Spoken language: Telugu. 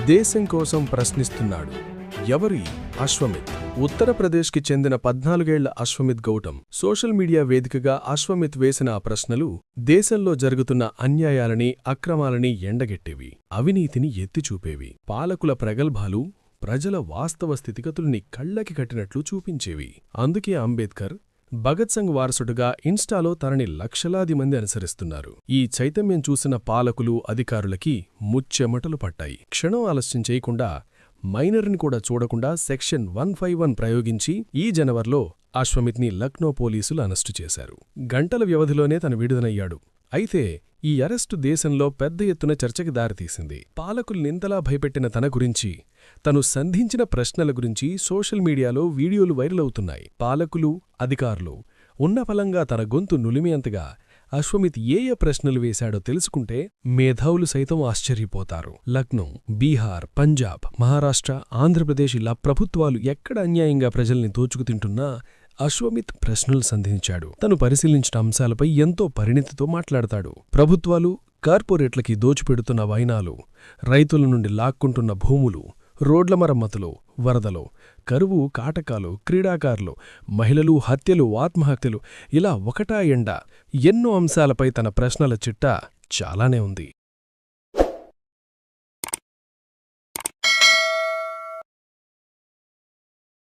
దేశం కోసం ప్రశ్నిస్తున్నాడు. ఎవరి అశ్వమిత్? ఉత్తరప్రదేశ్కి చెందిన 14 ఏళ్ల అశ్వమిత్ గౌటమ్ సోషల్ మీడియా వేదికగా అశ్వమిత్ వేసిన ఆ ప్రశ్నలు దేశంలో జరుగుతున్న అన్యాయాలని, అక్రమాలని ఎండగెట్టేవి, అవినీతిని ఎత్తిచూపేవి. పాలకుల ప్రగల్భాలు ప్రజల వాస్తవ స్థితిగతుల్ని కళ్లకి కట్టినట్లు చూపించేవి. అందుకే అంబేద్కర్ భగత్ సింగ్ వారసుడుగా ఇన్స్టాలో తనని లక్షలాది మంది అనుసరిస్తున్నారు. ఈ చైతన్యం చూసిన పాలకులు, అధికారులకి ముచ్చెమటలు పట్టాయి. క్షణం ఆలస్యం చేయకుండా, మైనర్ని కూడా చూడకుండా సెక్షన్ 151 ప్రయోగించి ఈ జనవరిలో అశ్వమిత్ని లక్నో పోలీసులు అరెస్టు చేశారు. గంటల వ్యవధిలోనే తను విడుదలయ్యాడు. అయితే ఈ అరెస్టు దేశంలో పెద్ద ఎత్తున చర్చకి దారితీసింది. పాలకుల్నింతలా భయపెట్టిన తన గురించి, తను సంధించిన ప్రశ్నల గురించి సోషల్ మీడియాలో వీడియోలు వైరల్ అవుతున్నాయి. పాలకులు, అధికారులు ఉన్నపలంగా తన గొంతు నులిమేంతగా అశ్వమిత్ ఏ ప్రశ్నలు వేశాడో తెలుసుకుంటే మేధావులు సైతం ఆశ్చర్యపోతారు. లక్నో, బీహార్, పంజాబ్, మహారాష్ట్ర, ఆంధ్రప్రదేశ్ ఇలా ప్రభుత్వాలు ఎక్కడ అన్యాయంగా ప్రజల్ని దోచుకుతింటున్నా అశ్వమిత్ ప్రశ్నలు సంధించాడు. తను పరిశీలించిన అంశాలపై ఎంతో పరిణితితో మాట్లాడతాడు. ప్రభుత్వాలు, కార్పొరేట్లకి దోచిపెడుతున్న వైనాలు, రైతుల నుండి లాక్కుంటున్న భూములు, రోడ్ల మరమ్మతులు, వరదలు, కరువు, కాటకాలు, క్రీడాకారులు, మహిళలు, హత్యలు, ఆత్మహత్యలు ఇలా ఒకటా ఎండా ఎన్నో అంశాలపై తన ప్రశ్నల చిట్టా చాలానే ఉంది.